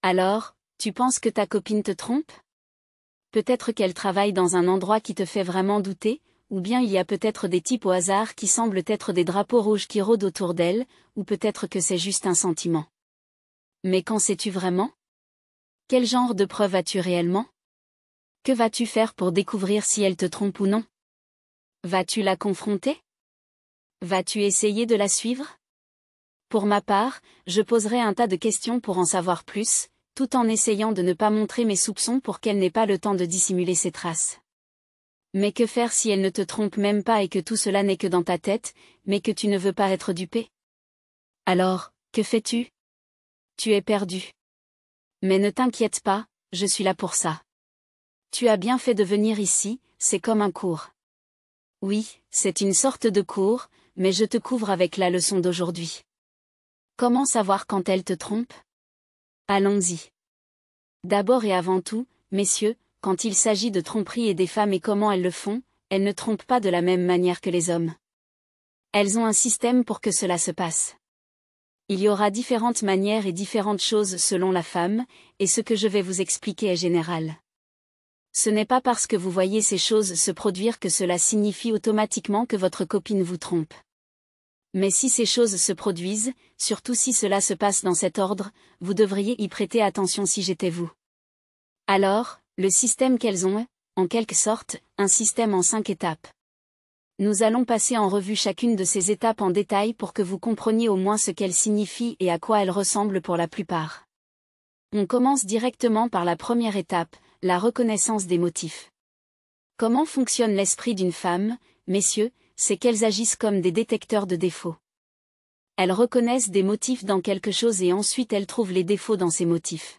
Alors, tu penses que ta copine te trompe? Peut-être qu'elle travaille dans un endroit qui te fait vraiment douter, ou bien il y a peut-être des types au hasard qui semblent être des drapeaux rouges qui rôdent autour d'elle, ou peut-être que c'est juste un sentiment. Mais qu'en sais-tu vraiment? Quel genre de preuve as-tu réellement? Que vas-tu faire pour découvrir si elle te trompe ou non? Vas-tu la confronter? Vas-tu essayer de la suivre? Pour ma part, je poserai un tas de questions pour en savoir plus, tout en essayant de ne pas montrer mes soupçons pour qu'elle n'ait pas le temps de dissimuler ses traces. Mais que faire si elle ne te trompe même pas et que tout cela n'est que dans ta tête, mais que tu ne veux pas être dupé? Alors, que fais-tu? Tu es perdu. Mais ne t'inquiète pas, je suis là pour ça. Tu as bien fait de venir ici, c'est comme un cours. Oui, c'est une sorte de cours, mais je te couvre avec la leçon d'aujourd'hui. Comment savoir quand elle te trompe? Allons-y. D'abord et avant tout, messieurs, quand il s'agit de tromperie et des femmes et comment elles le font, elles ne trompent pas de la même manière que les hommes. Elles ont un système pour que cela se passe. Il y aura différentes manières et différentes choses selon la femme, et ce que je vais vous expliquer est général. Ce n'est pas parce que vous voyez ces choses se produire que cela signifie automatiquement que votre copine vous trompe. Mais si ces choses se produisent, surtout si cela se passe dans cet ordre, vous devriez y prêter attention si j'étais vous. Alors, le système qu'elles ont est, en quelque sorte, un système en 5 étapes. Nous allons passer en revue chacune de ces étapes en détail pour que vous compreniez au moins ce qu'elles signifient et à quoi elles ressemblent pour la plupart. On commence directement par la première étape, la reconnaissance des motifs. Comment fonctionne l'esprit d'une femme, messieurs? C'est qu'elles agissent comme des détecteurs de défauts. Elles reconnaissent des motifs dans quelque chose et ensuite elles trouvent les défauts dans ces motifs.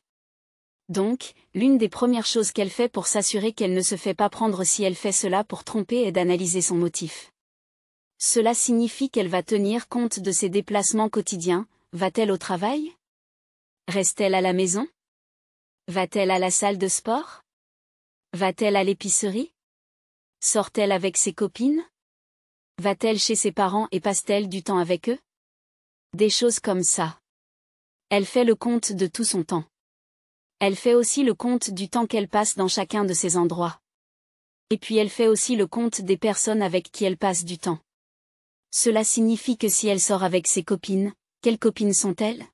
Donc, l'une des premières choses qu'elle fait pour s'assurer qu'elle ne se fait pas prendre si elle fait cela pour tromper est d'analyser son motif. Cela signifie qu'elle va tenir compte de ses déplacements quotidiens. Va-t-elle au travail? Reste-t-elle à la maison? Va-t-elle à la salle de sport? Va-t-elle à l'épicerie? Sort-elle avec ses copines? Va-t-elle chez ses parents et passe-t-elle du temps avec eux? Des choses comme ça. Elle fait le compte de tout son temps. Elle fait aussi le compte du temps qu'elle passe dans chacun de ces endroits. Et puis elle fait aussi le compte des personnes avec qui elle passe du temps. Cela signifie que si elle sort avec ses copines, quelles copines sont-elles?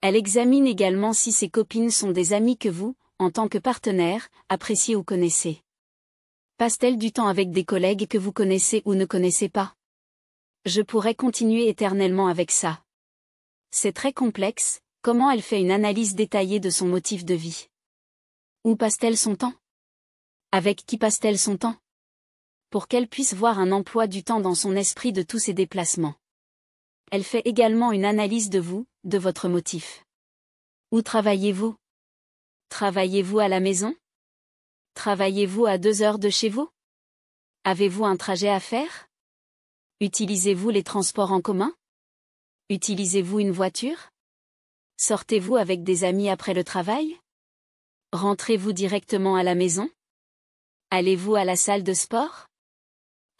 Elle examine également si ses copines sont des amies que vous, en tant que partenaire, appréciez ou connaissez. Passe-t-elle du temps avec des collègues que vous connaissez ou ne connaissez pas? Je pourrais continuer éternellement avec ça. C'est très complexe, comment elle fait une analyse détaillée de son motif de vie. Où passe-t-elle son temps? Avec qui passe-t-elle son temps? Pour qu'elle puisse voir un emploi du temps dans son esprit de tous ses déplacements. Elle fait également une analyse de vous, de votre motif. Où travaillez-vous? Travaillez-vous à la maison? Travaillez-vous à 2 heures de chez vous? Avez-vous un trajet à faire? Utilisez-vous les transports en commun? Utilisez-vous une voiture? Sortez-vous avec des amis après le travail? Rentrez-vous directement à la maison? Allez-vous à la salle de sport?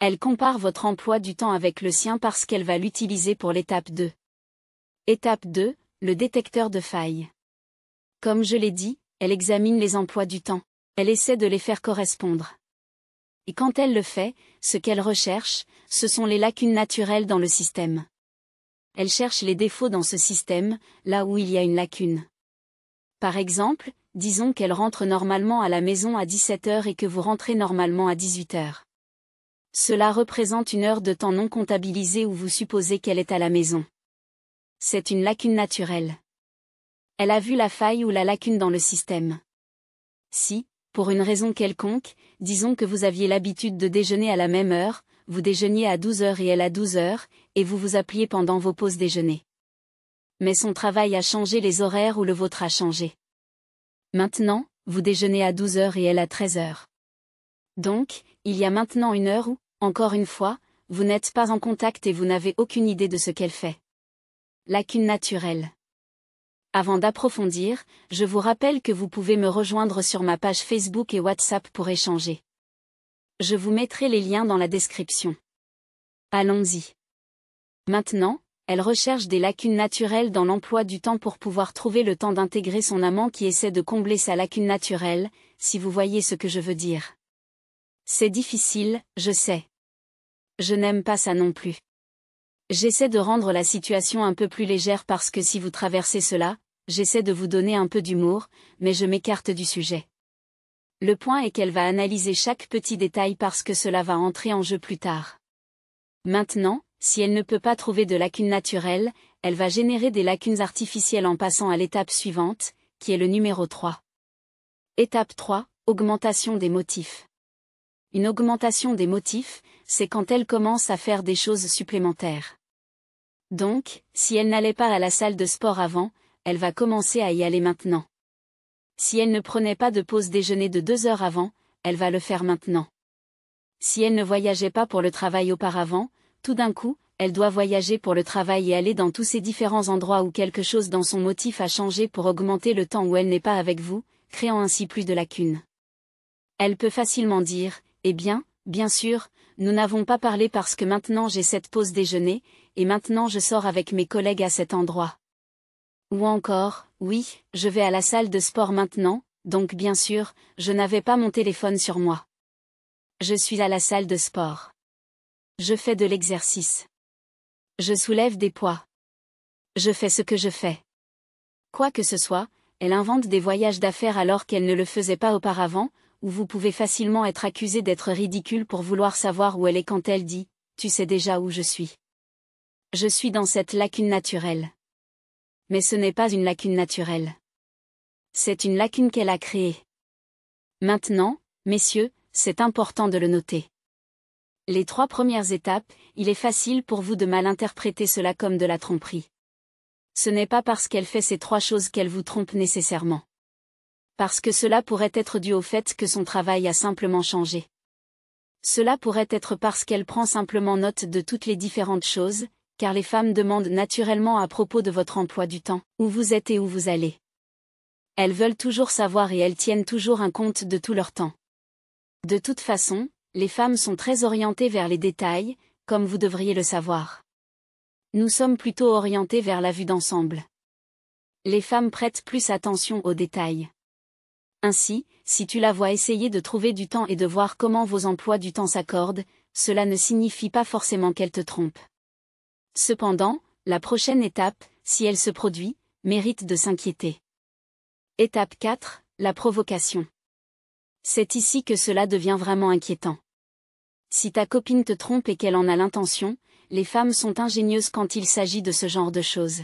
Elle compare votre emploi du temps avec le sien parce qu'elle va l'utiliser pour l'étape 2. Étape 2, le détecteur de failles. Comme je l'ai dit, elle examine les emplois du temps. Elle essaie de les faire correspondre. Et quand elle le fait, ce qu'elle recherche, ce sont les lacunes naturelles dans le système. Elle cherche les défauts dans ce système, là où il y a une lacune. Par exemple, disons qu'elle rentre normalement à la maison à 17 heures et que vous rentrez normalement à 18 heures. Cela représente une heure de temps non comptabilisée où vous supposez qu'elle est à la maison. C'est une lacune naturelle. Elle a vu la faille ou la lacune dans le système. Si, pour une raison quelconque, disons que vous aviez l'habitude de déjeuner à la même heure, vous déjeuniez à 12 heures et elle à 12 heures, et vous vous appeliez pendant vos pauses déjeuner. Mais son travail a changé les horaires ou le vôtre a changé. Maintenant, vous déjeunez à 12 heures et elle à 13 heures. Donc, il y a maintenant une heure où, encore une fois, vous n'êtes pas en contact et vous n'avez aucune idée de ce qu'elle fait. Lacune naturelle. Avant d'approfondir, je vous rappelle que vous pouvez me rejoindre sur ma page Facebook et WhatsApp pour échanger. Je vous mettrai les liens dans la description. Allons-y. Maintenant, Elle recherche des lacunes naturelles dans l'emploi du temps pour pouvoir trouver le temps d'intégrer son amant qui essaie de combler sa lacune naturelle, si vous voyez ce que je veux dire. C'est difficile, je sais. Je n'aime pas ça non plus. J'essaie de rendre la situation un peu plus légère parce que si vous traversez cela, j'essaie de vous donner un peu d'humour, mais je m'écarte du sujet. Le point est qu'elle va analyser chaque petit détail parce que cela va entrer en jeu plus tard. Maintenant, si elle ne peut pas trouver de lacunes naturelles, elle va générer des lacunes artificielles en passant à l'étape suivante, qui est le numéro 3. Étape 3, augmentation des motifs. Une augmentation des motifs, c'est quand elle commence à faire des choses supplémentaires. Donc, si elle n'allait pas à la salle de sport avant, elle va commencer à y aller maintenant. Si elle ne prenait pas de pause déjeuner de 2 heures avant, elle va le faire maintenant. Si elle ne voyageait pas pour le travail auparavant, tout d'un coup, elle doit voyager pour le travail et aller dans tous ces différents endroits où quelque chose dans son motif a changé pour augmenter le temps où elle n'est pas avec vous, créant ainsi plus de lacunes. Elle peut facilement dire, eh bien sûr, nous n'avons pas parlé parce que maintenant j'ai cette pause déjeuner, et maintenant je sors avec mes collègues à cet endroit. Ou encore, oui, je vais à la salle de sport maintenant, donc bien sûr, je n'avais pas mon téléphone sur moi. Je suis à la salle de sport. Je fais de l'exercice. Je soulève des poids. Je fais ce que je fais. Quoi que ce soit, elle invente des voyages d'affaires alors qu'elle ne le faisait pas auparavant, où vous pouvez facilement être accusé d'être ridicule pour vouloir savoir où elle est quand elle dit « Tu sais déjà où je suis ». Je suis dans cette lacune naturelle. Mais ce n'est pas une lacune naturelle. C'est une lacune qu'elle a créée. Maintenant, messieurs, c'est important de le noter. Les 3 premières étapes, il est facile pour vous de mal interpréter cela comme de la tromperie. Ce n'est pas parce qu'elle fait ces 3 choses qu'elle vous trompe nécessairement. Parce que cela pourrait être dû au fait que son travail a simplement changé. Cela pourrait être parce qu'elle prend simplement note de toutes les différentes choses, car les femmes demandent naturellement à propos de votre emploi du temps, où vous êtes et où vous allez. Elles veulent toujours savoir et elles tiennent toujours un compte de tout leur temps. De toute façon, les femmes sont très orientées vers les détails, comme vous devriez le savoir. Nous sommes plutôt orientés vers la vue d'ensemble. Les femmes prêtent plus attention aux détails. Ainsi, si tu la vois essayer de trouver du temps et de voir comment vos emplois du temps s'accordent, cela ne signifie pas forcément qu'elle te trompe. Cependant, la prochaine étape, si elle se produit, mérite de s'inquiéter. Étape 4, la provocation. C'est ici que cela devient vraiment inquiétant. Si ta copine te trompe et qu'elle en a l'intention, les femmes sont ingénieuses quand il s'agit de ce genre de choses.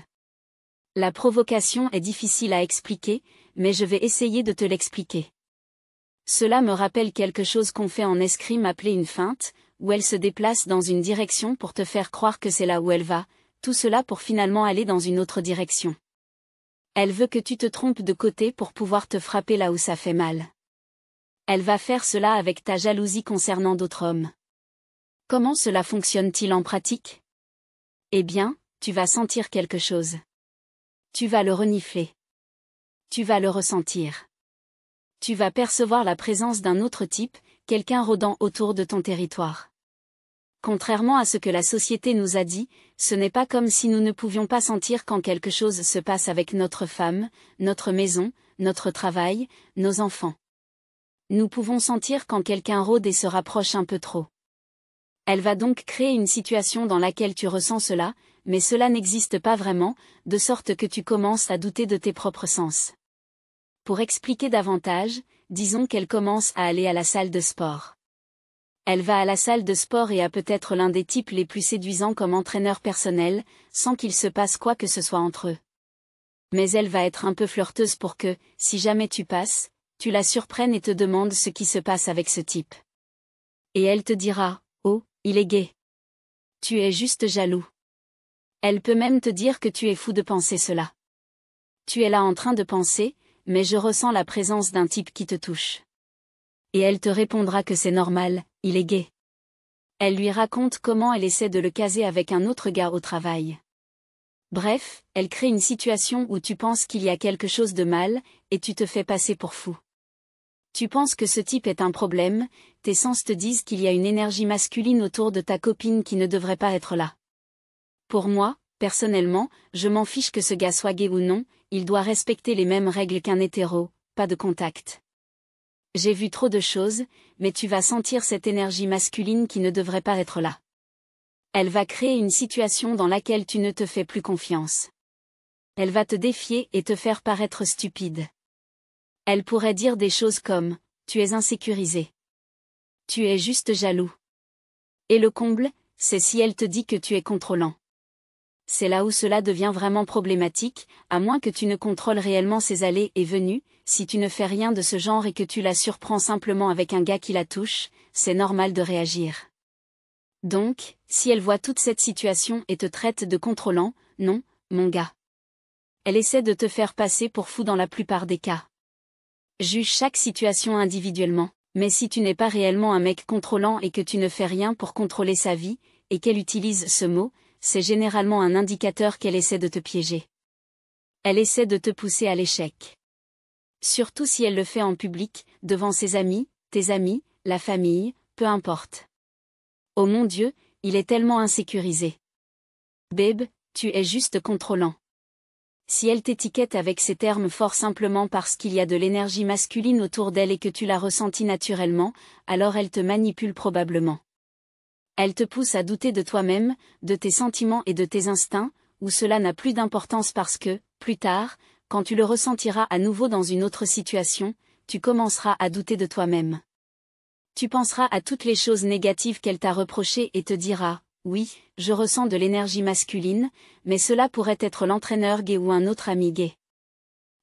La provocation est difficile à expliquer, mais je vais essayer de te l'expliquer. Cela me rappelle quelque chose qu'on fait en escrime appelé une feinte, où elle se déplace dans une direction pour te faire croire que c'est là où elle va, tout cela pour finalement aller dans une autre direction. Elle veut que tu te trompes de côté pour pouvoir te frapper là où ça fait mal. Elle va faire cela avec ta jalousie concernant d'autres hommes. Comment cela fonctionne-t-il en pratique? Eh bien, tu vas sentir quelque chose. Tu vas le renifler. Tu vas le ressentir. Tu vas percevoir la présence d'un autre type, quelqu'un rôdant autour de ton territoire. Contrairement à ce que la société nous a dit, ce n'est pas comme si nous ne pouvions pas sentir quand quelque chose se passe avec notre femme, notre maison, notre travail, nos enfants. Nous pouvons sentir quand quelqu'un rôde et se rapproche un peu trop. Elle va donc créer une situation dans laquelle tu ressens cela, mais cela n'existe pas vraiment, de sorte que tu commences à douter de tes propres sens. Pour expliquer davantage, disons qu'elle commence à aller à la salle de sport. Elle va à la salle de sport et a peut-être l'un des types les plus séduisants comme entraîneur personnel, sans qu'il se passe quoi que ce soit entre eux. Mais elle va être un peu flirteuse pour que, si jamais tu passes, tu la surprennes et te demandes ce qui se passe avec ce type. Et elle te dira, oh, il est gai. Tu es juste jaloux. Elle peut même te dire que tu es fou de penser cela. Tu es là en train de penser, mais je ressens la présence d'un type qui te touche. Et elle te répondra que c'est normal, il est gai. Elle lui raconte comment elle essaie de le caser avec un autre gars au travail. Bref, elle crée une situation où tu penses qu'il y a quelque chose de mal, et tu te fais passer pour fou. Tu penses que ce type est un problème, tes sens te disent qu'il y a une énergie masculine autour de ta copine qui ne devrait pas être là. Pour moi, personnellement, je m'en fiche que ce gars soit gay ou non, il doit respecter les mêmes règles qu'un hétéro, pas de contact. J'ai vu trop de choses, mais tu vas sentir cette énergie masculine qui ne devrait pas être là. Elle va créer une situation dans laquelle tu ne te fais plus confiance. Elle va te défier et te faire paraître stupide. Elle pourrait dire des choses comme « Tu es insécurisé. Tu es juste jaloux. » Et le comble, c'est si elle te dit que tu es contrôlant. C'est là où cela devient vraiment problématique, à moins que tu ne contrôles réellement ses allées et venues. Si tu ne fais rien de ce genre et que tu la surprends simplement avec un gars qui la touche, c'est normal de réagir. Donc, si elle voit toute cette situation et te traite de contrôlant, non, mon gars. Elle essaie de te faire passer pour fou dans la plupart des cas. Juge chaque situation individuellement, mais si tu n'es pas réellement un mec contrôlant et que tu ne fais rien pour contrôler sa vie, et qu'elle utilise ce mot, c'est généralement un indicateur qu'elle essaie de te piéger. Elle essaie de te pousser à l'échec. Surtout si elle le fait en public, devant ses amis, tes amis, la famille, peu importe. Oh mon Dieu, il est tellement insécurisé. Babe, tu es juste contrôlant. Si elle t'étiquette avec ces termes forts simplement parce qu'il y a de l'énergie masculine autour d'elle et que tu l'as ressentie naturellement, alors elle te manipule probablement. Elle te pousse à douter de toi-même, de tes sentiments et de tes instincts, ou cela n'a plus d'importance parce que, plus tard, quand tu le ressentiras à nouveau dans une autre situation, tu commenceras à douter de toi-même. Tu penseras à toutes les choses négatives qu'elle t'a reprochées et te diras, oui, je ressens de l'énergie masculine, mais cela pourrait être l'entraîneur gay ou un autre ami gay.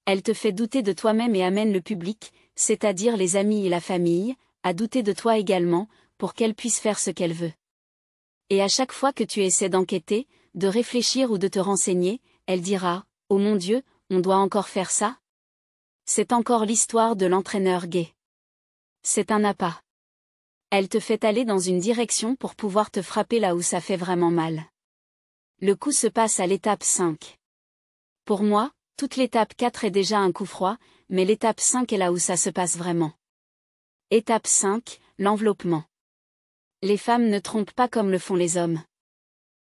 Elle te fait douter de toi-même et amène le public, c'est-à-dire les amis et la famille, à douter de toi également, pour qu'elle puisse faire ce qu'elle veut. Et à chaque fois que tu essaies d'enquêter, de réfléchir ou de te renseigner, elle dira, « Oh mon Dieu, on doit encore faire ça ?» C'est encore l'histoire de l'entraîneur gay. C'est un appât. Elle te fait aller dans une direction pour pouvoir te frapper là où ça fait vraiment mal. Le coup se passe à l'étape 5. Pour moi, toute l'étape 4 est déjà un coup froid, mais l'étape 5 est là où ça se passe vraiment. Étape 5, l'enveloppement. Les femmes ne trompent pas comme le font les hommes.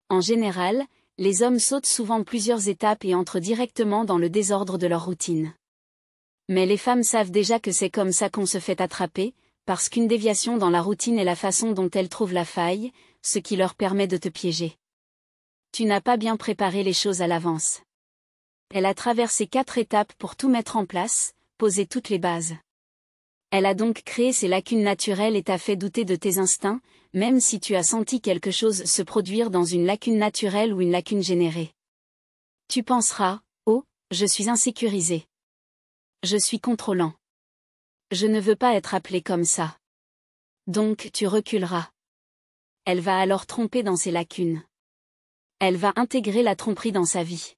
En général, les hommes sautent souvent plusieurs étapes et entrent directement dans le désordre de leur routine. Mais les femmes savent déjà que c'est comme ça qu'on se fait attraper, parce qu'une déviation dans la routine est la façon dont elles trouvent la faille, ce qui leur permet de te piéger. Tu n'as pas bien préparé les choses à l'avance. Elle a traversé 4 étapes pour tout mettre en place, poser toutes les bases. Elle a donc créé ces lacunes naturelles et t'a fait douter de tes instincts, même si tu as senti quelque chose se produire dans une lacune naturelle ou une lacune générée. Tu penseras, oh, je suis insécurisé. Je suis contrôlant. Je ne veux pas être appelé comme ça. Donc tu reculeras. Elle va alors tromper dans ses lacunes. Elle va intégrer la tromperie dans sa vie.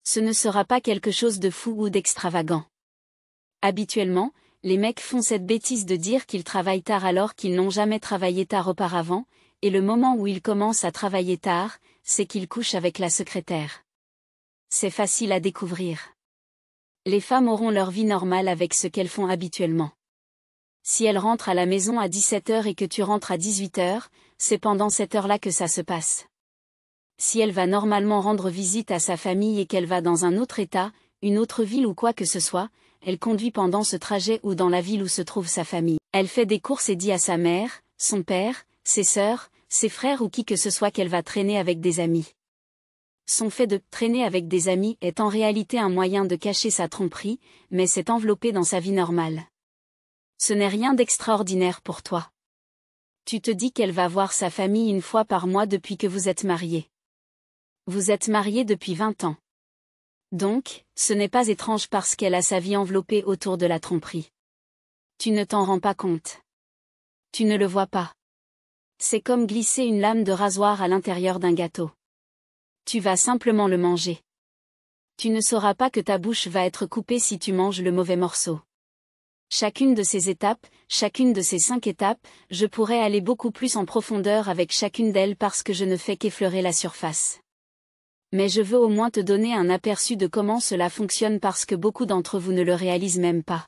Ce ne sera pas quelque chose de fou ou d'extravagant. Habituellement, les mecs font cette bêtise de dire qu'ils travaillent tard alors qu'ils n'ont jamais travaillé tard auparavant, et le moment où ils commencent à travailler tard, c'est qu'ils couchent avec la secrétaire. C'est facile à découvrir. Les femmes auront leur vie normale avec ce qu'elles font habituellement. Si elles rentrent à la maison à 17h et que tu rentres à 18h, c'est pendant cette heure-là que ça se passe. Si elle va normalement rendre visite à sa famille et qu'elle va dans un autre état, une autre ville ou quoi que ce soit, elle conduit pendant ce trajet ou dans la ville où se trouve sa famille. Elle fait des courses et dit à sa mère, son père, ses sœurs, ses frères ou qui que ce soit qu'elle va traîner avec des amis. Son fait de traîner avec des amis est en réalité un moyen de cacher sa tromperie, mais c'est enveloppé dans sa vie normale. Ce n'est rien d'extraordinaire pour toi. Tu te dis qu'elle va voir sa famille une fois par mois depuis que vous êtes mariés. Vous êtes mariés depuis 20 ans. Donc, ce n'est pas étrange parce qu'elle a sa vie enveloppée autour de la tromperie. Tu ne t'en rends pas compte. Tu ne le vois pas. C'est comme glisser une lame de rasoir à l'intérieur d'un gâteau. Tu vas simplement le manger. Tu ne sauras pas que ta bouche va être coupée si tu manges le mauvais morceau. Chacune de ces étapes, chacune de ces 5 étapes, je pourrais aller beaucoup plus en profondeur avec chacune d'elles parce que je ne fais qu'effleurer la surface. Mais je veux au moins te donner un aperçu de comment cela fonctionne parce que beaucoup d'entre vous ne le réalisent même pas.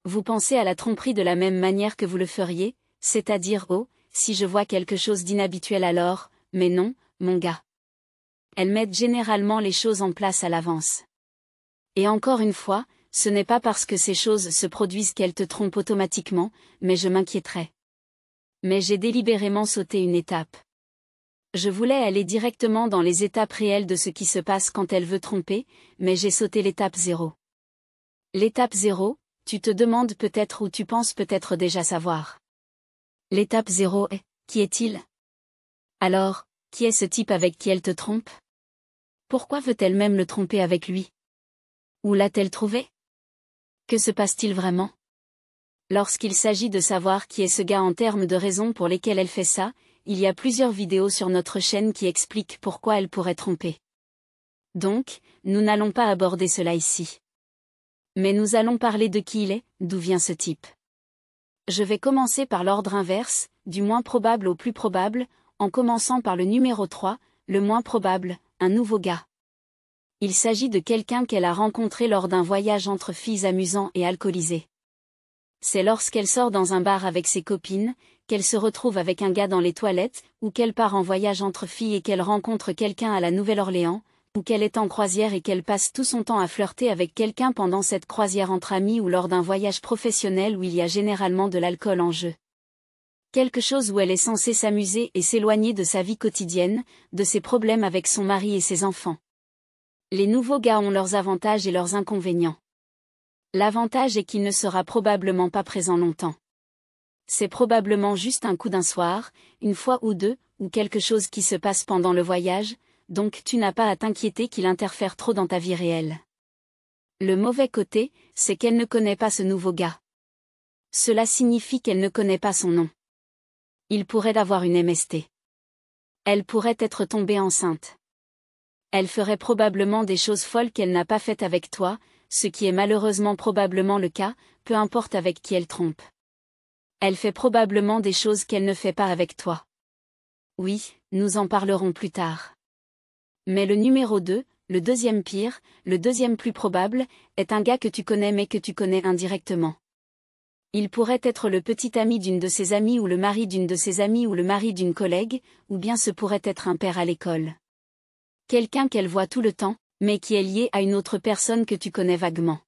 Vous pensez à la tromperie de la même manière que vous le feriez, c'est-à-dire oh, si je vois quelque chose d'inhabituel alors, mais non, mon gars. Elles mettent généralement les choses en place à l'avance. Et encore une fois, ce n'est pas parce que ces choses se produisent qu'elles te trompent automatiquement, mais je m'inquiéterais. Mais j'ai délibérément sauté une étape. Je voulais aller directement dans les étapes réelles de ce qui se passe quand elle veut tromper, mais j'ai sauté l'étape 0. L'étape 0, tu te demandes peut-être ou tu penses peut-être déjà savoir. L'étape 0 est, qui est-il? Alors, qui est ce type avec qui elle te trompe? Pourquoi veut-elle même le tromper avec lui? Où l'a-t-elle trouvé? Que se passe-t-il vraiment? Lorsqu'il s'agit de savoir qui est ce gars en termes de raisons pour lesquelles elle fait ça, il y a plusieurs vidéos sur notre chaîne qui expliquent pourquoi elle pourrait tromper. Donc, nous n'allons pas aborder cela ici. Mais nous allons parler de qui il est, d'où vient ce type. Je vais commencer par l'ordre inverse, du moins probable au plus probable, en commençant par le numéro 3, le moins probable, un nouveau gars. Il s'agit de quelqu'un qu'elle a rencontré lors d'un voyage entre filles amusant et alcoolisé. C'est lorsqu'elle sort dans un bar avec ses copines, qu'elle se retrouve avec un gars dans les toilettes, ou qu'elle part en voyage entre filles et qu'elle rencontre quelqu'un à la Nouvelle-Orléans, ou qu'elle est en croisière et qu'elle passe tout son temps à flirter avec quelqu'un pendant cette croisière entre amis ou lors d'un voyage professionnel où il y a généralement de l'alcool en jeu. Quelque chose où elle est censée s'amuser et s'éloigner de sa vie quotidienne, de ses problèmes avec son mari et ses enfants. Les nouveaux gars ont leurs avantages et leurs inconvénients. L'avantage est qu'il ne sera probablement pas présent longtemps. C'est probablement juste un coup d'un soir, une fois ou deux, ou quelque chose qui se passe pendant le voyage, donc tu n'as pas à t'inquiéter qu'il interfère trop dans ta vie réelle. Le mauvais côté, c'est qu'elle ne connaît pas ce nouveau gars. Cela signifie qu'elle ne connaît pas son nom. Il pourrait avoir une MST. Elle pourrait être tombée enceinte. Elle ferait probablement des choses folles qu'elle n'a pas faites avec toi, ce qui est malheureusement probablement le cas, peu importe avec qui elle trompe. Elle fait probablement des choses qu'elle ne fait pas avec toi. Oui, nous en parlerons plus tard. Mais le numéro 2, le deuxième pire, le deuxième plus probable, est un gars que tu connais mais que tu connais indirectement. Il pourrait être le petit ami d'une de ses amies ou le mari d'une de ses amies ou le mari d'une collègue, ou bien ce pourrait être un père à l'école. Quelqu'un qu'elle voit tout le temps, mais qui est lié à une autre personne que tu connais vaguement.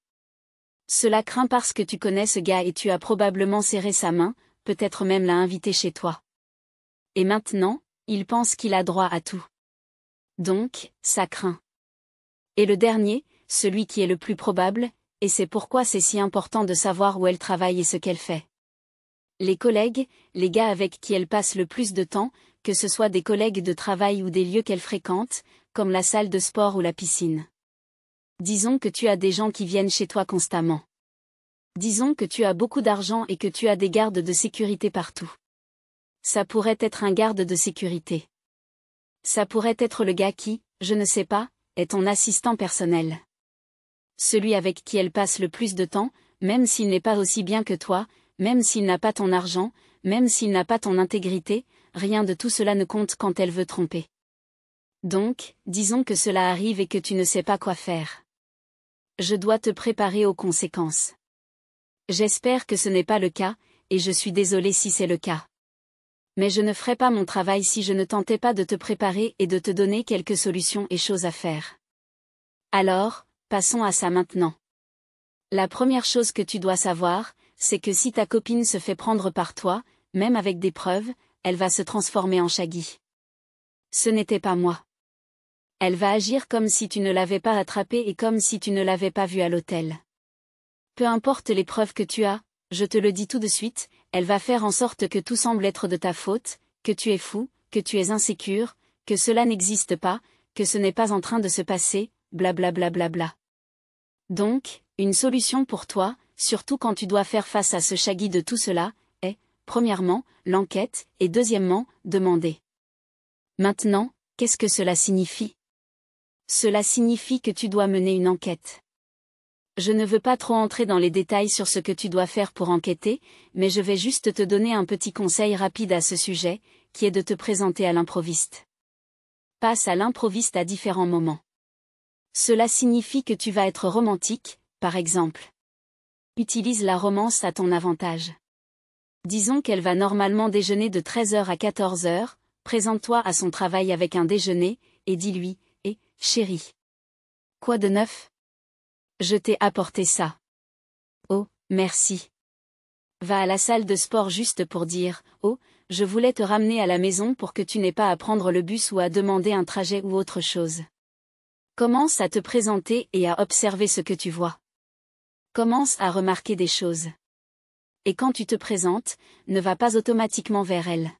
Cela craint parce que tu connais ce gars et tu as probablement serré sa main, peut-être même l'a invité chez toi. Et maintenant, il pense qu'il a droit à tout. Donc, ça craint. Et le dernier, celui qui est le plus probable, et c'est pourquoi c'est si important de savoir où elle travaille et ce qu'elle fait. Les collègues, les gars avec qui elle passe le plus de temps, que ce soit des collègues de travail ou des lieux qu'elle fréquente, comme la salle de sport ou la piscine. Disons que tu as des gens qui viennent chez toi constamment. Disons que tu as beaucoup d'argent et que tu as des gardes de sécurité partout. Ça pourrait être un garde de sécurité. Ça pourrait être le gars qui, je ne sais pas, est ton assistant personnel. Celui avec qui elle passe le plus de temps, même s'il n'est pas aussi bien que toi, même s'il n'a pas ton argent, même s'il n'a pas ton intégrité, rien de tout cela ne compte quand elle veut tromper. Donc, disons que cela arrive et que tu ne sais pas quoi faire. Je dois te préparer aux conséquences. J'espère que ce n'est pas le cas, et je suis désolée si c'est le cas. Mais je ne ferai pas mon travail si je ne tentais pas de te préparer et de te donner quelques solutions et choses à faire. Alors, passons à ça maintenant. La première chose que tu dois savoir, c'est que si ta copine se fait prendre par toi, même avec des preuves, elle va se transformer en Shaggy. Ce n'était pas moi. Elle va agir comme si tu ne l'avais pas attrapée et comme si tu ne l'avais pas vue à l'hôtel. Peu importe les preuves que tu as, je te le dis tout de suite, elle va faire en sorte que tout semble être de ta faute, que tu es fou, que tu es insécure, que cela n'existe pas, que ce n'est pas en train de se passer, blablabla. Bla bla bla. Donc, une solution pour toi, surtout quand tu dois faire face à ce Shaggy de tout cela, est, premièrement, l'enquête, et deuxièmement, demander. Maintenant, qu'est-ce que cela signifie? Cela signifie que tu dois mener une enquête. Je ne veux pas trop entrer dans les détails sur ce que tu dois faire pour enquêter, mais je vais juste te donner un petit conseil rapide à ce sujet, qui est de te présenter à l'improviste. Passe à l'improviste à différents moments. Cela signifie que tu vas être romantique, par exemple. Utilise la romance à ton avantage. Disons qu'elle va normalement déjeuner de 13h à 14h, présente-toi à son travail avec un déjeuner, et dis-lui, chérie. Quoi de neuf? Je t'ai apporté ça. Oh, merci. Va à la salle de sport juste pour dire, oh, je voulais te ramener à la maison pour que tu n'aies pas à prendre le bus ou à demander un trajet ou autre chose. Commence à te présenter et à observer ce que tu vois. Commence à remarquer des choses. Et quand tu te présentes, ne va pas automatiquement vers elle.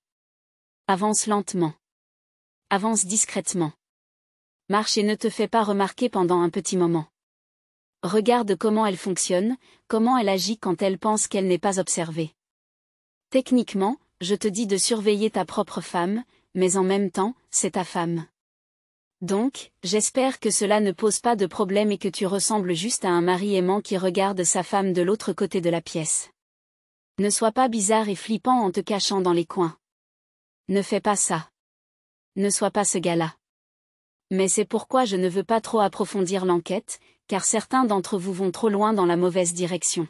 Avance lentement. Avance discrètement. Marche et ne te fais pas remarquer pendant un petit moment. Regarde comment elle fonctionne, comment elle agit quand elle pense qu'elle n'est pas observée. Techniquement, je te dis de surveiller ta propre femme, mais en même temps, c'est ta femme. Donc, j'espère que cela ne pose pas de problème et que tu ressembles juste à un mari aimant qui regarde sa femme de l'autre côté de la pièce. Ne sois pas bizarre et flippant en te cachant dans les coins. Ne fais pas ça. Ne sois pas ce gars-là. Mais c'est pourquoi je ne veux pas trop approfondir l'enquête, car certains d'entre vous vont trop loin dans la mauvaise direction.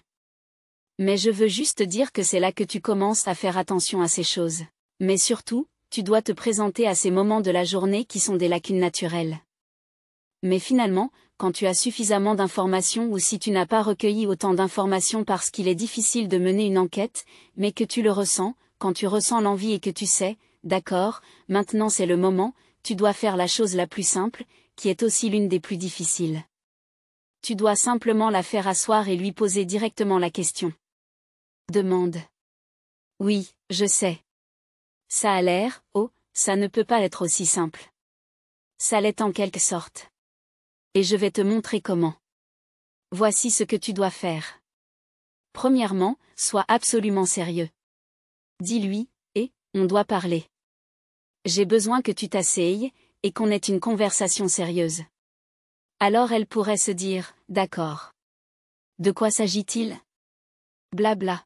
Mais je veux juste dire que c'est là que tu commences à faire attention à ces choses. Mais surtout, tu dois te présenter à ces moments de la journée qui sont des lacunes naturelles. Mais finalement, quand tu as suffisamment d'informations ou si tu n'as pas recueilli autant d'informations parce qu'il est difficile de mener une enquête, mais que tu le ressens, quand tu ressens l'envie et que tu sais, d'accord, maintenant c'est le moment, tu dois faire la chose la plus simple, qui est aussi l'une des plus difficiles. Tu dois simplement la faire asseoir et lui poser directement la question. Demande. Oui, je sais. Ça a l'air, oh, ça ne peut pas être aussi simple. Ça l'est en quelque sorte. Et je vais te montrer comment. Voici ce que tu dois faire. Premièrement, sois absolument sérieux. Dis-lui, on doit parler. J'ai besoin que tu t'asseyes, et qu'on ait une conversation sérieuse. Alors elle pourrait se dire, d'accord. De quoi s'agit-il? Blabla.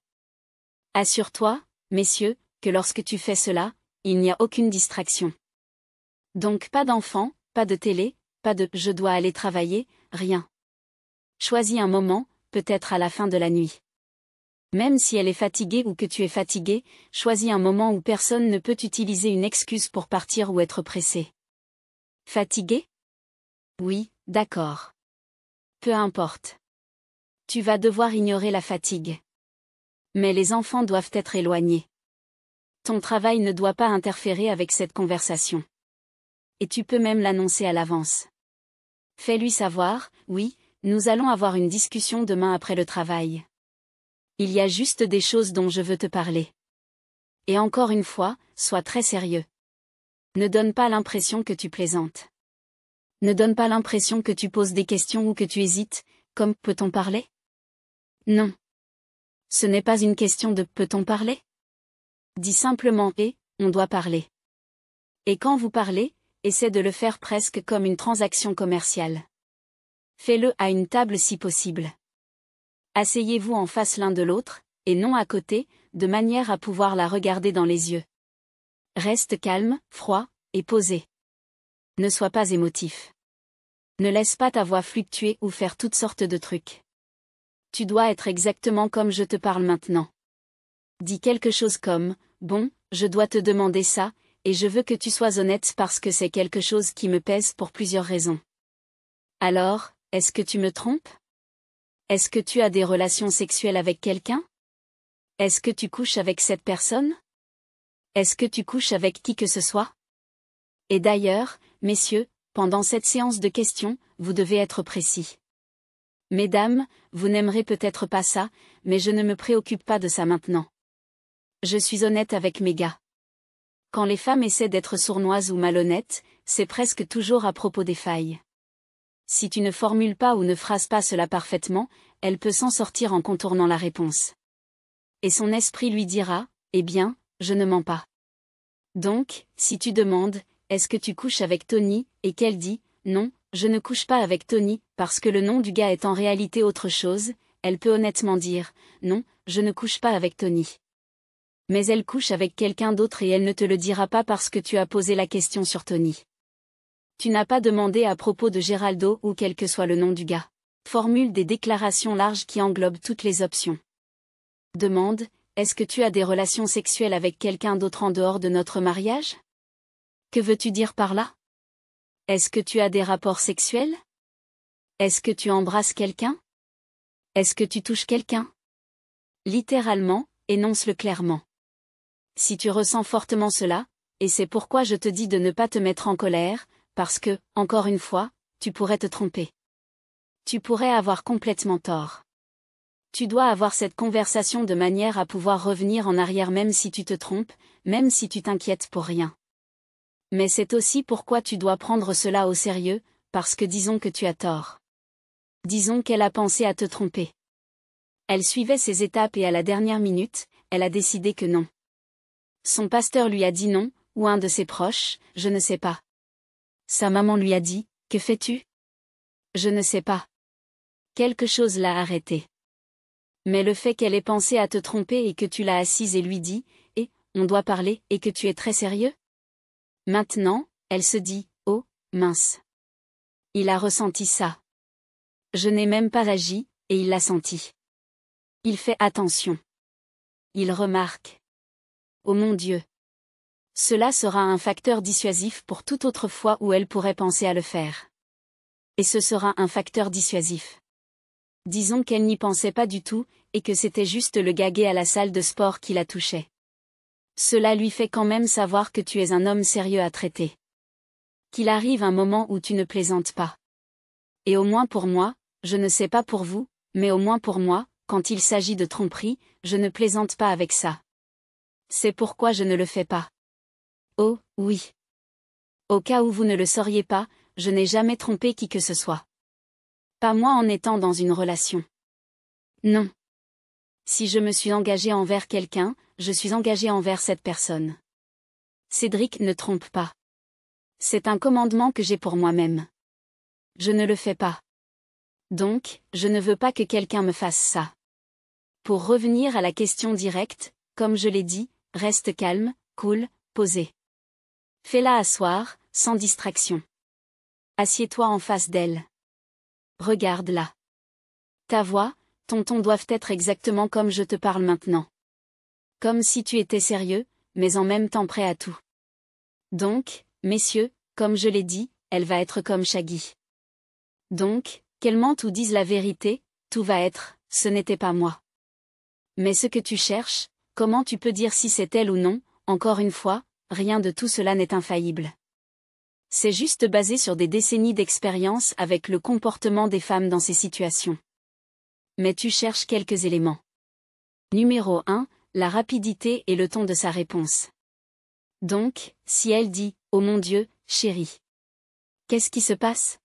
Assure-toi, messieurs, que lorsque tu fais cela, il n'y a aucune distraction. Donc pas d'enfant, pas de télé, pas de « je dois aller travailler », rien. Choisis un moment, peut-être à la fin de la nuit. Même si elle est fatiguée ou que tu es fatigué, choisis un moment où personne ne peut utiliser une excuse pour partir ou être pressé. Fatigué? Oui, d'accord. Peu importe. Tu vas devoir ignorer la fatigue. Mais les enfants doivent être éloignés. Ton travail ne doit pas interférer avec cette conversation. Et tu peux même l'annoncer à l'avance. Fais-lui savoir, oui, nous allons avoir une discussion demain après le travail. Il y a juste des choses dont je veux te parler. Et encore une fois, sois très sérieux. Ne donne pas l'impression que tu plaisantes. Ne donne pas l'impression que tu poses des questions ou que tu hésites, comme « peut-on parler ?» Non. Ce n'est pas une question de « peut-on parler ?» Dis simplement « on doit parler ». Et quand vous parlez, essaie de le faire presque comme une transaction commerciale. Fais-le à une table si possible. Asseyez-vous en face l'un de l'autre, et non à côté, de manière à pouvoir la regarder dans les yeux. Reste calme, froid, et posé. Ne sois pas émotif. Ne laisse pas ta voix fluctuer ou faire toutes sortes de trucs. Tu dois être exactement comme je te parle maintenant. Dis quelque chose comme « Bon, je dois te demander ça, et je veux que tu sois honnête parce que c'est quelque chose qui me pèse pour plusieurs raisons. Alors, est-ce que tu me trompes? Est-ce que tu as des relations sexuelles avec quelqu'un? Est-ce que tu couches avec cette personne? Est-ce que tu couches avec qui que ce soit? Et d'ailleurs, messieurs, pendant cette séance de questions, vous devez être précis. Mesdames, vous n'aimerez peut-être pas ça, mais je ne me préoccupe pas de ça maintenant. Je suis honnête avec mes gars. Quand les femmes essaient d'être sournoises ou malhonnêtes, c'est presque toujours à propos des failles. Si tu ne formules pas ou ne phrases pas cela parfaitement, elle peut s'en sortir en contournant la réponse. Et son esprit lui dira, eh bien, je ne mens pas. Donc, si tu demandes, est-ce que tu couches avec Tony, et qu'elle dit, non, je ne couche pas avec Tony, parce que le nom du gars est en réalité autre chose, elle peut honnêtement dire, non, je ne couche pas avec Tony. Mais elle couche avec quelqu'un d'autre et elle ne te le dira pas parce que tu as posé la question sur Tony. Tu n'as pas demandé à propos de Geraldo ou quel que soit le nom du gars. Formule des déclarations larges qui englobent toutes les options. Demande, est-ce que tu as des relations sexuelles avec quelqu'un d'autre en dehors de notre mariage? Que veux-tu dire par là? Est-ce que tu as des rapports sexuels? Est-ce que tu embrasses quelqu'un? Est-ce que tu touches quelqu'un? Littéralement, énonce-le clairement. Si tu ressens fortement cela, et c'est pourquoi je te dis de ne pas te mettre en colère, parce que, encore une fois, tu pourrais te tromper. Tu pourrais avoir complètement tort. Tu dois avoir cette conversation de manière à pouvoir revenir en arrière même si tu te trompes, même si tu t'inquiètes pour rien. Mais c'est aussi pourquoi tu dois prendre cela au sérieux, parce que disons que tu as tort. Disons qu'elle a pensé à te tromper. Elle suivait ses étapes et à la dernière minute, elle a décidé que non. Son pasteur lui a dit non, ou un de ses proches, je ne sais pas. Sa maman lui a dit, que fais-tu? Je ne sais pas. Quelque chose l'a arrêté. Mais le fait qu'elle ait pensé à te tromper et que tu l'as assise et lui dit, on doit parler, et que tu es très sérieux? Maintenant, elle se dit, oh, mince. Il a ressenti ça. Je n'ai même pas agi, et il l'a senti. Il fait attention. Il remarque. Oh mon Dieu. Cela sera un facteur dissuasif pour toute autre fois où elle pourrait penser à le faire. Et ce sera un facteur dissuasif. Disons qu'elle n'y pensait pas du tout, et que c'était juste le gars gay à la salle de sport qui la touchait. Cela lui fait quand même savoir que tu es un homme sérieux à traiter. Qu'il arrive un moment où tu ne plaisantes pas. Et au moins pour moi, je ne sais pas pour vous, mais au moins pour moi, quand il s'agit de tromperie, je ne plaisante pas avec ça. C'est pourquoi je ne le fais pas. Oh, oui. Au cas où vous ne le sauriez pas, je n'ai jamais trompé qui que ce soit. Pas moi en étant dans une relation. Non. Si je me suis engagée envers quelqu'un, je suis engagée envers cette personne. Cédric ne trompe pas. C'est un commandement que j'ai pour moi-même. Je ne le fais pas. Donc, je ne veux pas que quelqu'un me fasse ça. Pour revenir à la question directe, comme je l'ai dit, reste calme, cool, posé. Fais-la asseoir, sans distraction. Assieds-toi en face d'elle. Regarde-la. Ta voix, ton ton doivent être exactement comme je te parle maintenant. Comme si tu étais sérieux, mais en même temps prêt à tout. Donc, messieurs, comme je l'ai dit, elle va être comme Shaggy. Donc, qu'elle mente ou dise la vérité, tout va être, ce n'était pas moi. Mais ce que tu cherches, comment tu peux dire si c'est elle ou non, encore une fois, rien de tout cela n'est infaillible. C'est juste basé sur des décennies d'expérience avec le comportement des femmes dans ces situations. Mais tu cherches quelques éléments. Numéro 1, la rapidité et le ton de sa réponse. Donc, si elle dit, oh mon Dieu, chérie. Qu'est-ce qui se passe?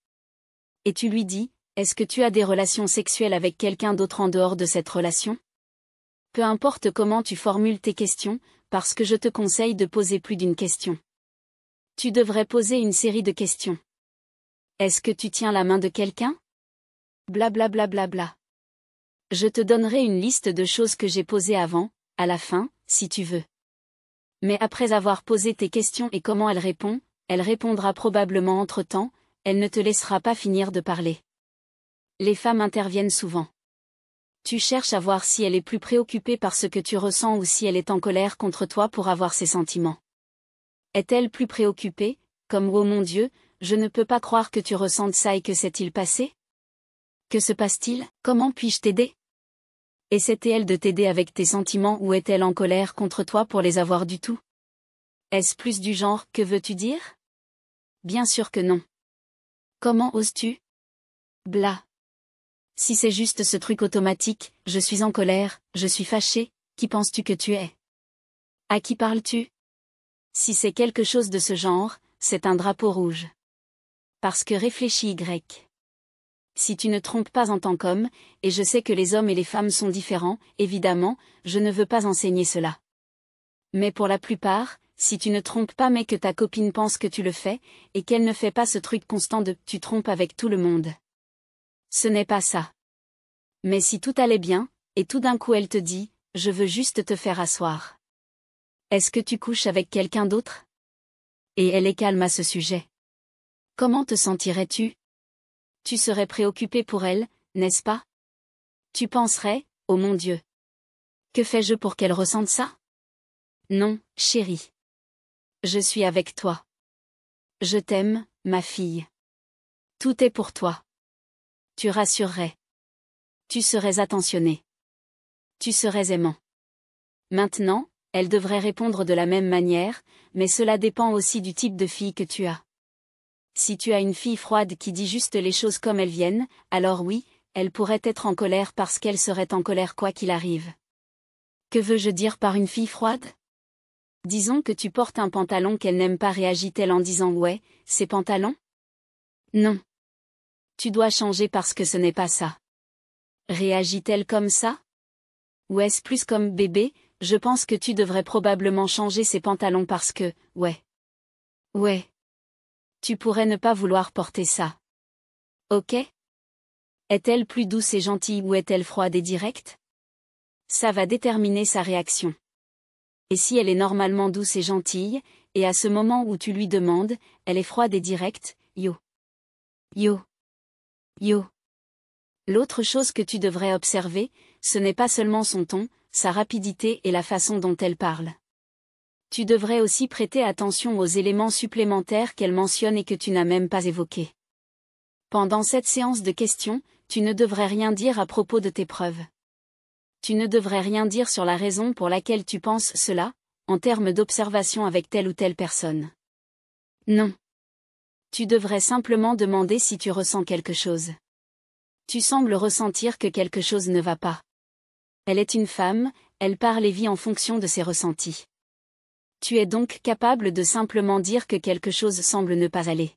Et tu lui dis, est-ce que tu as des relations sexuelles avec quelqu'un d'autre en dehors de cette relation? Peu importe comment tu formules tes questions, parce que je te conseille de poser plus d'une question. Tu devrais poser une série de questions. Est-ce que tu tiens la main de quelqu'un? Blablabla. Bla bla bla bla. Je te donnerai une liste de choses que j'ai posées avant, à la fin, si tu veux. Mais après avoir posé tes questions et comment elle répondra probablement entre-temps, elle ne te laissera pas finir de parler. Les femmes interviennent souvent. Tu cherches à voir si elle est plus préoccupée par ce que tu ressens ou si elle est en colère contre toi pour avoir ses sentiments. Est-elle plus préoccupée, comme oh mon Dieu, je ne peux pas croire que tu ressentes ça et que s'est-il passé? Que se passe-t-il? Comment puis-je t'aider? Essaie-t-elle de t'aider avec tes sentiments ou est-elle en colère contre toi pour les avoir du tout? Est-ce plus du genre, que veux-tu dire? Bien sûr que non. Comment oses-tu? Blah. Si c'est juste ce truc automatique, je suis en colère, je suis fâché, qui penses-tu que tu es? À qui parles-tu? Si c'est quelque chose de ce genre, c'est un drapeau rouge. Parce que réfléchis Y. Si tu ne trompes pas en tant qu'homme, et je sais que les hommes et les femmes sont différents, évidemment, je ne veux pas enseigner cela. Mais pour la plupart, si tu ne trompes pas mais que ta copine pense que tu le fais, et qu'elle ne fait pas ce truc constant de « tu trompes avec tout le monde ». Ce n'est pas ça. Mais si tout allait bien, et tout d'un coup elle te dit « je veux juste te faire asseoir ». Est-ce que tu couches avec quelqu'un d'autre? Et elle est calme à ce sujet. Comment te sentirais-tu? Tu serais préoccupé pour elle, n'est-ce pas? Tu penserais, oh mon Dieu. Que fais-je pour qu'elle ressente ça? Non, chérie. Je suis avec toi. Je t'aime, ma fille. Tout est pour toi. Tu rassurerais. Tu serais attentionnée. Tu serais aimant. Maintenant, elle devrait répondre de la même manière, mais cela dépend aussi du type de fille que tu as. Si tu as une fille froide qui dit juste les choses comme elles viennent, alors oui, elle pourrait être en colère parce qu'elle serait en colère quoi qu'il arrive. Que veux-je dire par une fille froide? Disons que tu portes un pantalon qu'elle n'aime pas, réagit-elle en disant ouais, ces pantalons? Non. Tu dois changer parce que ce n'est pas ça. Réagit-elle comme ça? Ou est-ce plus comme bébé, je pense que tu devrais probablement changer ces pantalons parce que, ouais. Ouais. Tu pourrais ne pas vouloir porter ça. Ok? Est-elle plus douce et gentille ou est-elle froide et directe? Ça va déterminer sa réaction. Et si elle est normalement douce et gentille, et à ce moment où tu lui demandes, elle est froide et directe, yo. Yo. Yo. L'autre chose que tu devrais observer, ce n'est pas seulement son ton, sa rapidité et la façon dont elle parle. Tu devrais aussi prêter attention aux éléments supplémentaires qu'elle mentionne et que tu n'as même pas évoqués. Pendant cette séance de questions, tu ne devrais rien dire à propos de tes preuves. Tu ne devrais rien dire sur la raison pour laquelle tu penses cela, en termes d'observation avec telle ou telle personne. Non. Tu devrais simplement demander si tu ressens quelque chose. Tu sembles ressentir que quelque chose ne va pas. Elle est une femme, elle parle et vit en fonction de ses ressentis. Tu es donc capable de simplement dire que quelque chose semble ne pas aller.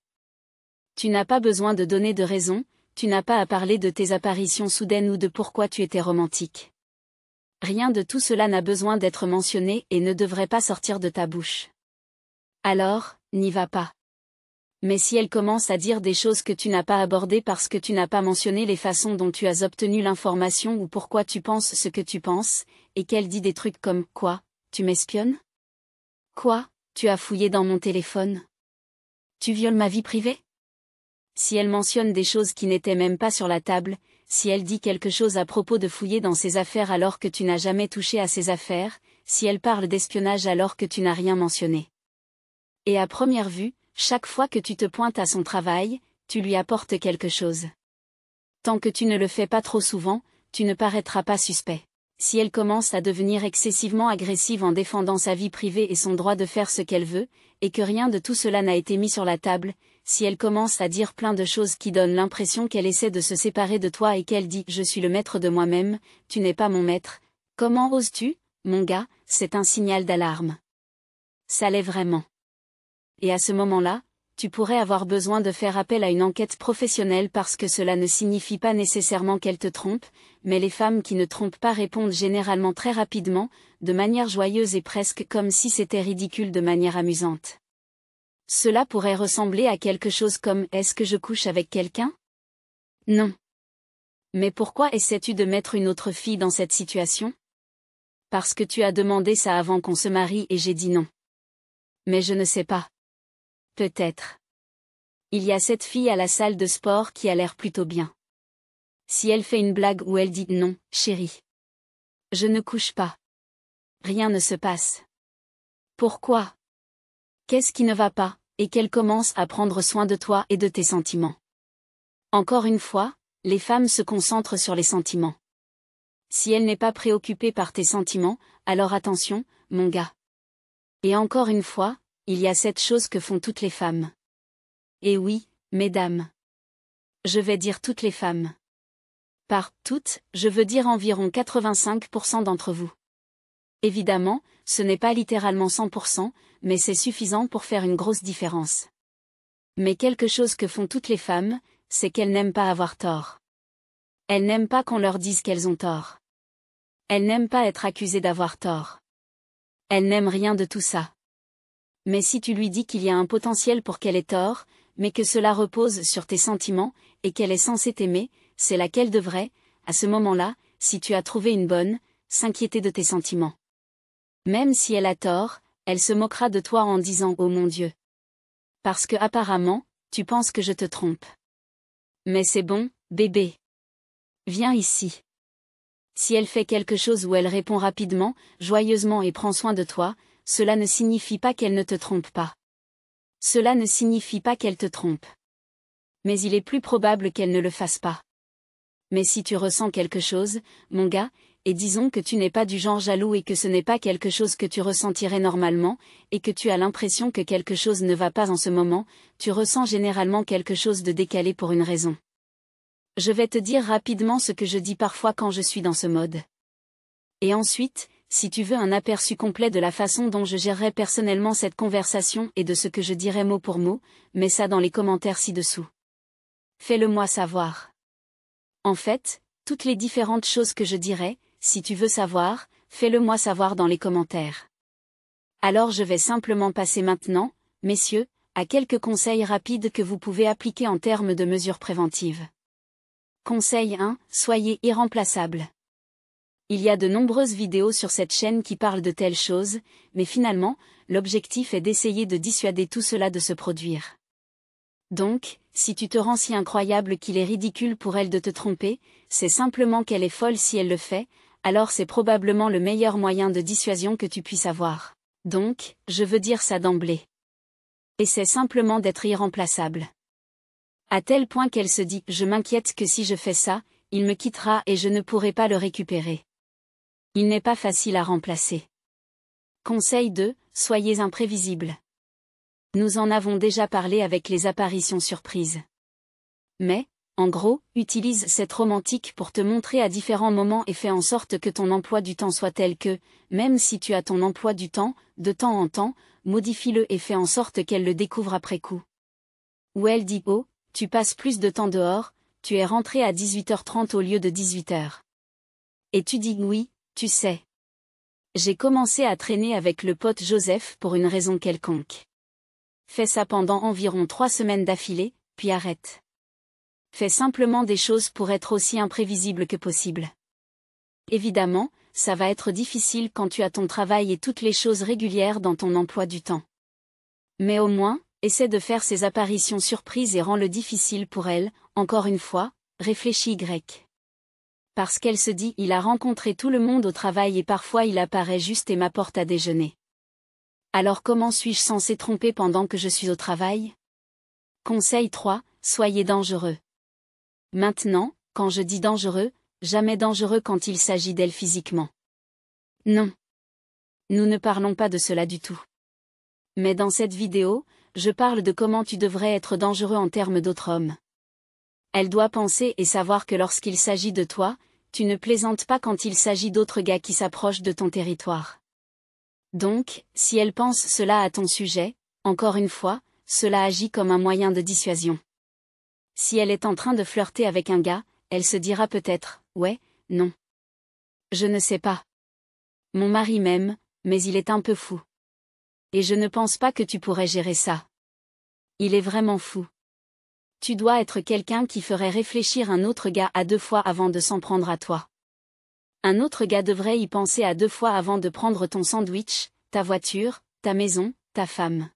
Tu n'as pas besoin de donner de raison, tu n'as pas à parler de tes apparitions soudaines ou de pourquoi tu étais romantique. Rien de tout cela n'a besoin d'être mentionné et ne devrait pas sortir de ta bouche. Alors, n'y va pas. Mais si elle commence à dire des choses que tu n'as pas abordées parce que tu n'as pas mentionné les façons dont tu as obtenu l'information ou pourquoi tu penses ce que tu penses, et qu'elle dit des trucs comme « Quoi, tu m'espionnes? Quoi, tu as fouillé dans mon téléphone? Tu violes ma vie privée ?» Si elle mentionne des choses qui n'étaient même pas sur la table, si elle dit quelque chose à propos de fouiller dans ses affaires alors que tu n'as jamais touché à ses affaires, si elle parle d'espionnage alors que tu n'as rien mentionné. Et à première vue, chaque fois que tu te pointes à son travail, tu lui apportes quelque chose. Tant que tu ne le fais pas trop souvent, tu ne paraîtras pas suspect. Si elle commence à devenir excessivement agressive en défendant sa vie privée et son droit de faire ce qu'elle veut, et que rien de tout cela n'a été mis sur la table, si elle commence à dire plein de choses qui donnent l'impression qu'elle essaie de se séparer de toi et qu'elle dit « Je suis le maître de moi-même, tu n'es pas mon maître », comment oses-tu, mon gars, c'est un signal d'alarme. Ça l'est vraiment. Et à ce moment-là, tu pourrais avoir besoin de faire appel à une enquête professionnelle parce que cela ne signifie pas nécessairement qu'elle te trompe, mais les femmes qui ne trompent pas répondent généralement très rapidement, de manière joyeuse et presque comme si c'était ridicule de manière amusante. Cela pourrait ressembler à quelque chose comme « Est-ce que je couche avec quelqu'un? » Non. Mais pourquoi essaies-tu de mettre une autre fille dans cette situation? Parce que tu as demandé ça avant qu'on se marie et j'ai dit non. Mais je ne sais pas. Peut-être. Il y a cette fille à la salle de sport qui a l'air plutôt bien. Si elle fait une blague ou elle dit non, chérie. Je ne couche pas. Rien ne se passe. Pourquoi? Qu'est-ce qui ne va pas, et qu'elle commence à prendre soin de toi et de tes sentiments. Encore une fois, les femmes se concentrent sur les sentiments. Si elle n'est pas préoccupée par tes sentiments, alors attention, mon gars. Et encore une fois, il y a cette chose que font toutes les femmes. Et oui, mesdames. Je vais dire toutes les femmes. Par « toutes », je veux dire environ 85% d'entre vous. Évidemment, ce n'est pas littéralement 100%, mais c'est suffisant pour faire une grosse différence. Mais quelque chose que font toutes les femmes, c'est qu'elles n'aiment pas avoir tort. Elles n'aiment pas qu'on leur dise qu'elles ont tort. Elles n'aiment pas être accusées d'avoir tort. Elles n'aiment rien de tout ça. Mais si tu lui dis qu'il y a un potentiel pour qu'elle ait tort, mais que cela repose sur tes sentiments, et qu'elle est censée t'aimer, c'est là qu'elle devrait, à ce moment-là, si tu as trouvé une bonne, s'inquiéter de tes sentiments. Même si elle a tort, elle se moquera de toi en disant « Oh mon Dieu !» Parce que apparemment, tu penses que je te trompe. Mais c'est bon, bébé. Viens ici. Si elle fait quelque chose où elle répond rapidement, joyeusement et prend soin de toi, cela ne signifie pas qu'elle ne te trompe pas. Cela ne signifie pas qu'elle te trompe. Mais il est plus probable qu'elle ne le fasse pas. Mais si tu ressens quelque chose, mon gars, et disons que tu n'es pas du genre jaloux et que ce n'est pas quelque chose que tu ressentirais normalement, et que tu as l'impression que quelque chose ne va pas en ce moment, tu ressens généralement quelque chose de décalé pour une raison. Je vais te dire rapidement ce que je dis parfois quand je suis dans ce mode. Et ensuite, si tu veux un aperçu complet de la façon dont je gérerai personnellement cette conversation et de ce que je dirai mot pour mot, mets ça dans les commentaires ci-dessous. Fais-le-moi savoir. En fait, toutes les différentes choses que je dirai, si tu veux savoir, fais-le-moi savoir dans les commentaires. Alors je vais simplement passer maintenant, messieurs, à quelques conseils rapides que vous pouvez appliquer en termes de mesures préventives. Conseil 1, soyez irremplaçable. Il y a de nombreuses vidéos sur cette chaîne qui parlent de telles choses, mais finalement, l'objectif est d'essayer de dissuader tout cela de se produire. Donc, si tu te rends si incroyable qu'il est ridicule pour elle de te tromper, c'est simplement qu'elle est folle si elle le fait, alors c'est probablement le meilleur moyen de dissuasion que tu puisses avoir. Donc, je veux dire ça d'emblée. Et c'est simplement d'être irremplaçable. À tel point qu'elle se dit « Je m'inquiète que si je fais ça, il me quittera et je ne pourrai pas le récupérer. » Il n'est pas facile à remplacer. Conseil 2, soyez imprévisible. Nous en avons déjà parlé avec les apparitions surprises. Mais, en gros, utilise cette romantique pour te montrer à différents moments et fais en sorte que ton emploi du temps soit tel que, même si tu as ton emploi du temps, de temps en temps, modifie-le et fais en sorte qu'elle le découvre après coup. Ou elle dit « Oh, tu passes plus de temps dehors, tu es rentré à 18h30 au lieu de 18h. » Et tu dis « Oui, tu sais. J'ai commencé à traîner avec le pote Joseph pour une raison quelconque. » Fais ça pendant environ 3 semaines d'affilée, puis arrête. Fais simplement des choses pour être aussi imprévisible que possible. Évidemment, ça va être difficile quand tu as ton travail et toutes les choses régulières dans ton emploi du temps. Mais au moins, essaie de faire ces apparitions surprises et rends-le difficile pour elle, encore une fois, réfléchis Y. Parce qu'elle se dit « Il a rencontré tout le monde au travail et parfois il apparaît juste et m'apporte à déjeuner. » Alors comment suis-je censé tromper pendant que je suis au travail? Conseil 3, soyez dangereux. Maintenant, quand je dis dangereux, jamais dangereux quand il s'agit d'elle physiquement. Non. Nous ne parlons pas de cela du tout. Mais dans cette vidéo, je parle de comment tu devrais être dangereux en termes d'autres hommes. Elle doit penser et savoir que lorsqu'il s'agit de toi, tu ne plaisantes pas quand il s'agit d'autres gars qui s'approchent de ton territoire. Donc, si elle pense cela à ton sujet, encore une fois, cela agit comme un moyen de dissuasion. Si elle est en train de flirter avec un gars, elle se dira peut-être « Ouais, non. Je ne sais pas. Mon mari m'aime, mais il est un peu fou. Et je ne pense pas que tu pourrais gérer ça. Il est vraiment fou. » Tu dois être quelqu'un qui ferait réfléchir un autre gars à 2 fois avant de s'en prendre à toi. Un autre gars devrait y penser à 2 fois avant de prendre ton sandwich, ta voiture, ta maison, ta femme.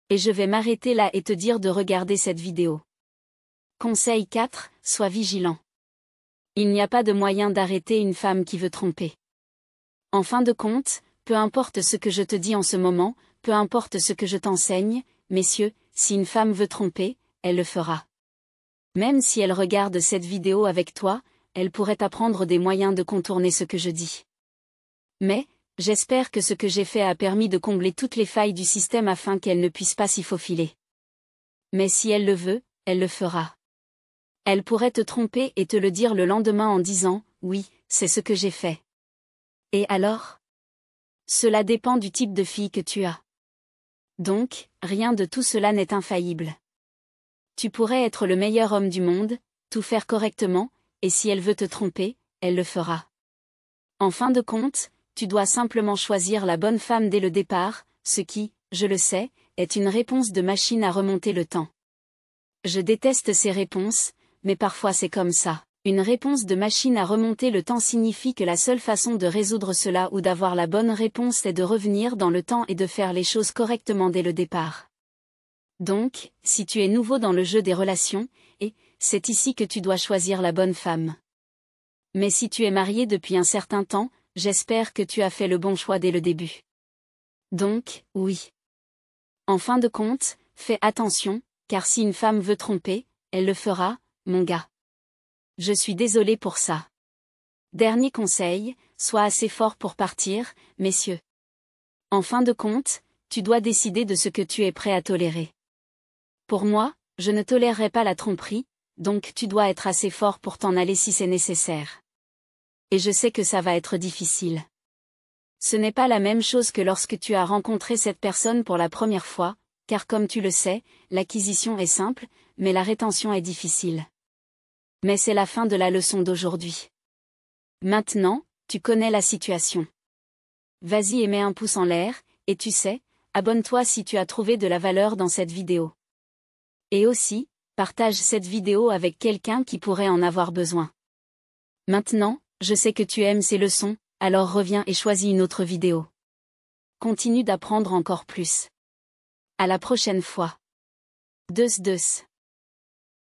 Et je vais m'arrêter là et te dire de regarder cette vidéo. Conseil 4, sois vigilant. Il n'y a pas de moyen d'arrêter une femme qui veut tromper. En fin de compte, peu importe ce que je te dis en ce moment, peu importe ce que je t'enseigne, messieurs, si une femme veut tromper, elle le fera. Même si elle regarde cette vidéo avec toi, elle pourrait apprendre des moyens de contourner ce que je dis. Mais, j'espère que ce que j'ai fait a permis de combler toutes les failles du système afin qu'elle ne puisse pas s'y faufiler. Mais si elle le veut, elle le fera. Elle pourrait te tromper et te le dire le lendemain en disant « Oui, c'est ce que j'ai fait. » Et alors? Cela dépend du type de fille que tu as. Donc, rien de tout cela n'est infaillible. Tu pourrais être le meilleur homme du monde, tout faire correctement, et si elle veut te tromper, elle le fera. En fin de compte, tu dois simplement choisir la bonne femme dès le départ, ce qui, je le sais, est une réponse de machine à remonter le temps. Je déteste ces réponses, mais parfois c'est comme ça. Une réponse de machine à remonter le temps signifie que la seule façon de résoudre cela ou d'avoir la bonne réponse est de revenir dans le temps et de faire les choses correctement dès le départ. Donc, si tu es nouveau dans le jeu des relations, c'est ici que tu dois choisir la bonne femme. Mais si tu es marié depuis un certain temps, j'espère que tu as fait le bon choix dès le début. Donc, oui. En fin de compte, fais attention, car si une femme veut tromper, elle le fera, mon gars. Je suis désolé pour ça. Dernier conseil, sois assez fort pour partir, messieurs. En fin de compte, tu dois décider de ce que tu es prêt à tolérer. Pour moi, je ne tolérerai pas la tromperie, donc tu dois être assez fort pour t'en aller si c'est nécessaire. Et je sais que ça va être difficile. Ce n'est pas la même chose que lorsque tu as rencontré cette personne pour la première fois, car comme tu le sais, l'acquisition est simple, mais la rétention est difficile. Mais c'est la fin de la leçon d'aujourd'hui. Maintenant, tu connais la situation. Vas-y et mets un pouce en l'air, et tu sais, abonne-toi si tu as trouvé de la valeur dans cette vidéo. Et aussi, partage cette vidéo avec quelqu'un qui pourrait en avoir besoin. Maintenant, je sais que tu aimes ces leçons, alors reviens et choisis une autre vidéo. Continue d'apprendre encore plus. À la prochaine fois. Deus.